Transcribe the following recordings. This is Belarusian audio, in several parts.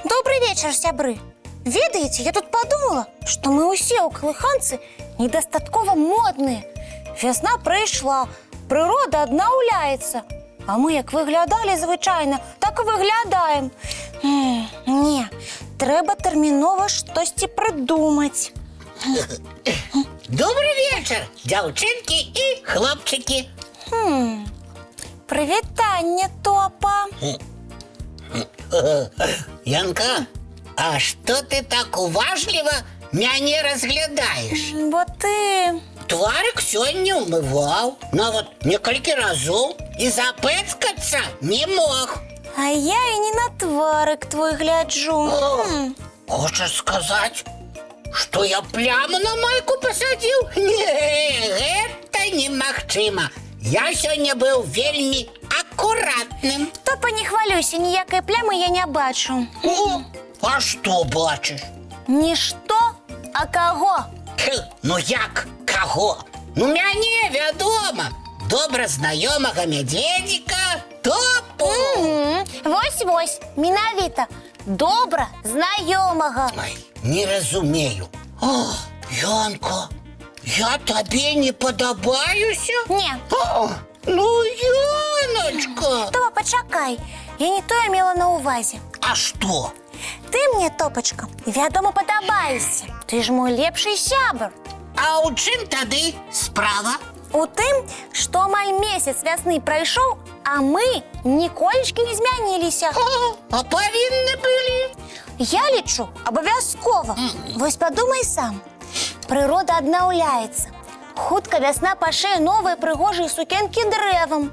Добрый вечер, сябры. Ведаеце, я тут подумала, што мы ўсе ў калыханцы недастаткова модныя. Вясна прыйшла, прырода аднаўляецца. А мы як выглядалі звычайна, так і выглядаем. Не, трэба тэрмінова штосьці прыдумаць. Добрый вечер, дзяўчынкі і хлопчыкі. Прывітанне, Топа. Янка, а что ты так уважливо мяне разглядаешь? Бо ты... Тварик сёння умываў, нават некалькі разоў, і запэцкацца не мог. А я і не на тварык твой гляджу. Хочаш сказаць, што я пляму на майку пасадзіў? Не, гэта немагчыма. Я сёння быў вельмі акуратным. Топа, не хвалюйся, ніякай плямы я не бачу. А што бачыш? Не што, а каго? Ну як каго? Ну мяне, вядома, добра знаёмага мядзведзіка Топу. Вось-вось, менавіта, добра знаёмага. Ой, не разумею. О, Янка, я табе не падабаюся? Не. Ну, Яночка. Топа, пачакай, я не тое мела на ўвазе. А што? Ты мне, Топачка, вядома, падабаешся. Ты ж мой лепшы сябар. А ў чым тады справа? У тым, што амаль месяц вясны прайшоў, а мы ніколечкі не змяніліся. А павінны былі? Я лічу, абавязкова. Вось падумай сам. Прырода аднаўляецца. Хутка вясна пашэе новыя прыгожыя сукенкі дрэвам.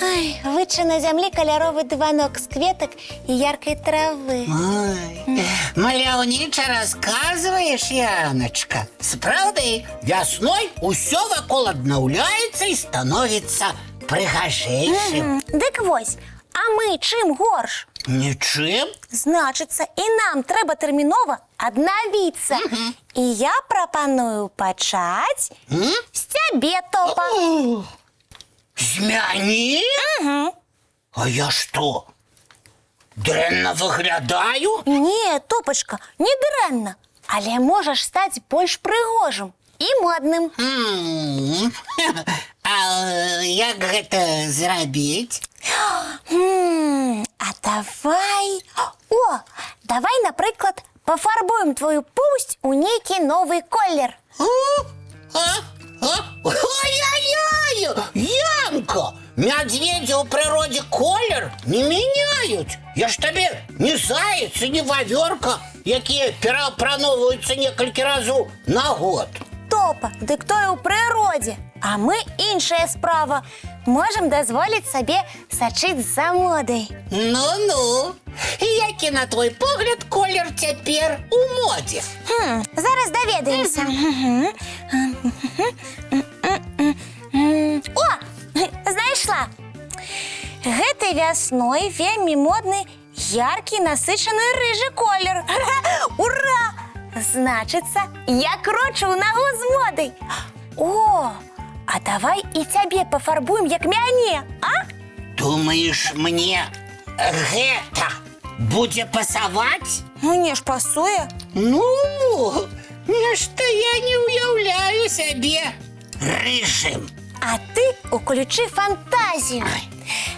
Ай, вычы на зямлі каляровы дыванок з кветак і яркай травы. Ой, маляўніча расказваеш, Яночка. Сапраўды, вясной усё вакол аднаўляецца і становіцца прыгажэйшым. Дык вось, а мы чым горш? Нічым? Значыцца, і нам трэба тэрмінова аднавіцца. І я прапаную пачаць з цябе, Топа. З мяне? А я што? Дрэнна выглядаю? Не, Топачка, не дрэнна, але можаш стаць больш прыгожым і модным. А як гэта зрабіць? А давай... давай, напрыклад, пафарбуем твою поўсць у нейкі новы колер. Ой-ой-ой! Янка! Мядзведзі ў прыродзе колер не мяняюць. Я ж табе не заяц і не вавёрка, якія пераапрановваюцца некалькі разоў на год. Топа, дык тое ў прыродзе. А мы іншая справа. Можам дазволіць сабе сачыць за модай. Ну-ну. І які, на твой погляд, колер цяпер у модзе? Зараз даведаемся. О, знайшла. Гэтай вясной вельмі модны яркі насычаны рыжы колер. Ура! Значыцца, я крочу ў нагу з модай. О, а давай і цябе пафарбуем, як мяне, а? Думаеш, мне гэта будзе пасаваць? Мне ж пасуе. Ну, нешта я не ўяўляю сябе рыжым. А ты уключы фантазію.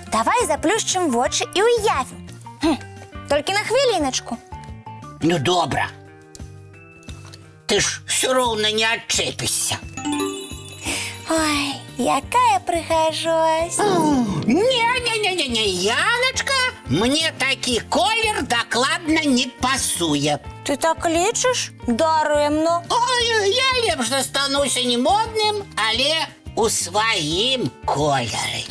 Давай заплюшчым вочы і ўявім. Толькі на хвіліначку. Ну, добра. Ты ж все роўна не адчэпішся. Ой, якая прыгажосць. Не, Яночка, мне такі колер дакладна не пасуе. Ты так лічыш? Дарэмна. Ой, я лепш застануся не модным, але у сваім колеры.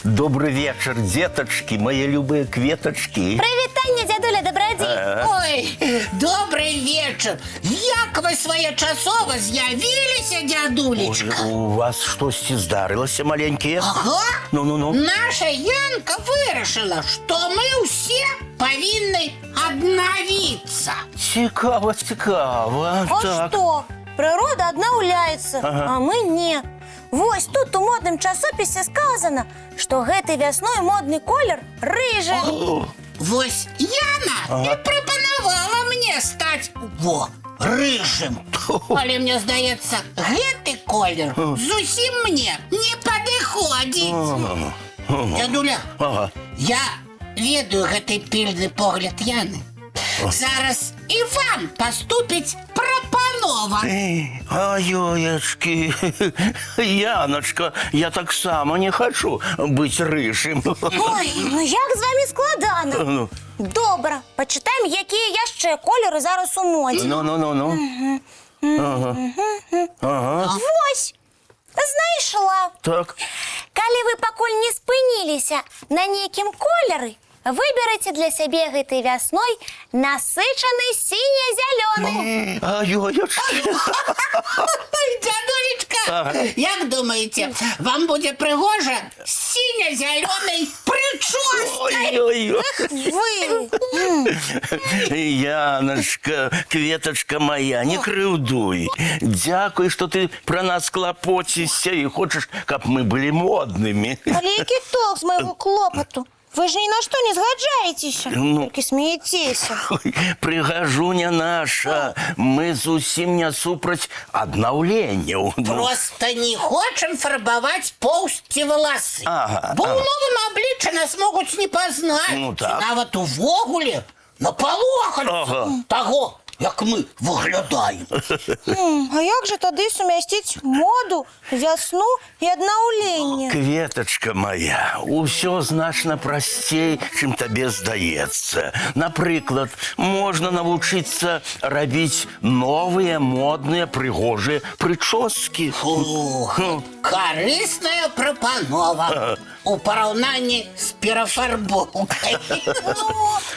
Добрый вечер, деточки, мои любые кветочки. Прывітанне, дзядуля вечер, добродій. Ой, добрий вечір. Як ви своєчасово з'явилися, дядулечка? У вас щось здарилося маленьке? Ага. Ну. Наша Янка вирішила, що ми всі повинні обновитися. Цікаво. А что? Природа одноуляется, а мы не. Вось тут у модном часописе сказано, что гэтай весной модный колер рыжий. Вось Яна і прапанавала мне стаць рыжым. Але мне здаецца, гэты колер зусім мне не падыходзіць. Дядуля, я ведаю гэты пільны погляд Яны. Зараз і вам паступіць прапанова. Ой-ой-очки, Яночка, я так само не хочу быть рыжим. Ой, ну як з вами складано. Добре, почитаємо, які яще кольори зараз у моді. Ну. Ага. Вось, знайшла. Так. Калі вы пакуль не спыніліся на нейкім колеры, выберыце для сябе гэтай вясной насычаны сіне-зялёны. Ой-ой-очки. Дядулечка, як думаєте, вам буде пригожа з синя-зеленой прической? Ой-ой-ой. Вы. Яночка, кветочка моя, не крыўдуй. Дякуй, что ты про нас клопочешься и хочешь, каб мы были модными. Але які толк з майго клопату? Вы ж ні на што не згаджаецеся, толькі смеецеся. Ой, прыгажуня наша, мы зусім не супраць аднаўленняў. Просто не хочем фарбовать поўсці валасы. Бо ў новым абліччы нас могуць не пазнаць. Ну так. Нават увогуле напалохаць таго, як мы выглядаем. А як же тады сумясціць моду, вясну і аднаўленне? Кветочка моя, усё значна прасцей, чым табе здаецца. Напрыклад, можна навучыцца рабіць новыя, модныя, прыгожыя прычоскі. Карысная прапанова у параўнанні з перафарбоўкай.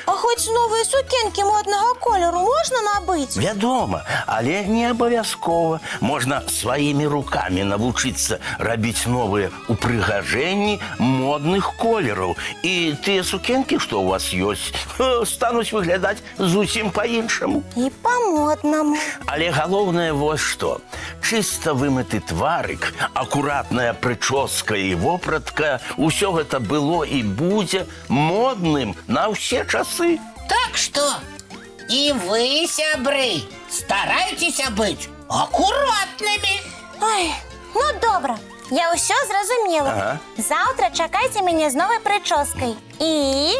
А хоць новыя сукенкі моднага колеру можна набыць? Вядома, але не абавязкова. Можна сваімі рукамі навучыцца рабіць новыя упрыгажэнні модных колераў. І тыя сукенкі, што ў вас ёсць, стануць выглядаць зусім па-іншаму. І па-моднаму. Але галоўнае вось што. Чыста вымыты тварык, акуратная прычоска і вопратка, усё гэта было і будзе модным на ўсе часы. Так што і вы, сябры, старайцеся быць акуратнымі. Ой, ну добра, я ўсё зразумела. Заўтра чакайце мяне з новай прычоскай і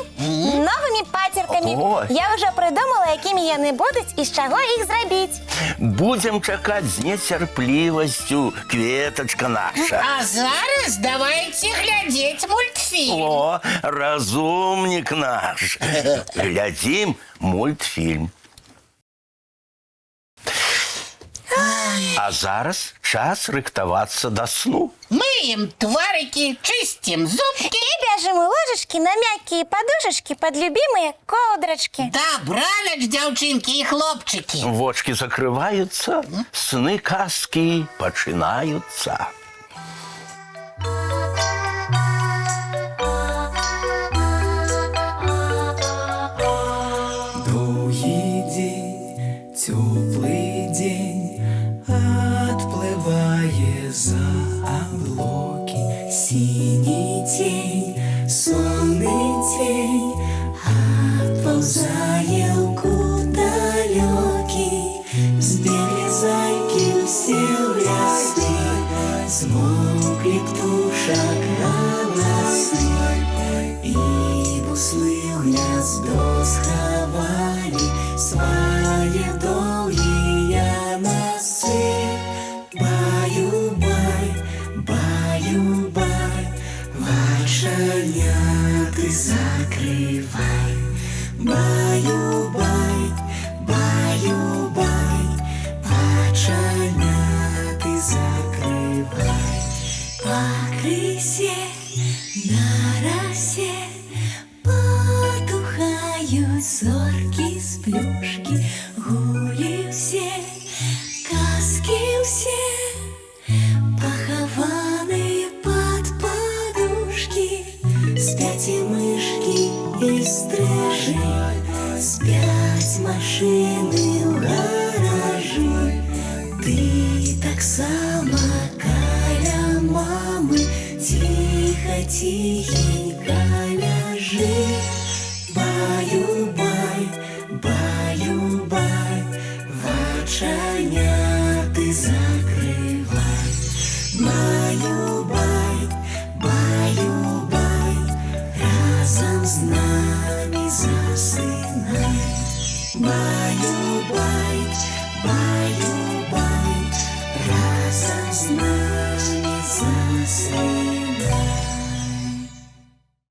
новымі пацеркамі. Я ўжо прыдумала, якімі яны будуць і з чаго іх зрабіць. Будзем чакаць з нецярплівасцю, кветачка наша. А зараз давайте глядзець мультфільм. О, разумнік наш. Глядзім мультфільм. А зараз час рыхтавацца да сну. Мыем тварыкі, чыстим зубки. І бяжым у ложачкі на мяккія падушачкі пад любімыя коўдрачкі. Добраніч, дзяўчынкі і хлопчыкі. Вочки закрываюцца, сны казкі пачынаюцца. Доўгі дзень, цёплы дзень, адплывае за аблокі. Сіні цень, сонны цень, адпаўзае ў кут далёкі. Збеглі зайкі ўсе ў лясы, змоўклі птушак галасы. І буслы ў гняздо схавалі свае доўгія носы. Баю-бай, баю-бай, ваша машины ў гаражы. Ты таксама каля мамы ціха, ціхенька ляжы. Баю-бай, баю-бай, вачаняты закрывай. Баю-бай, баю-бай, разом з нами засынай. Баю-бай, баю-бай.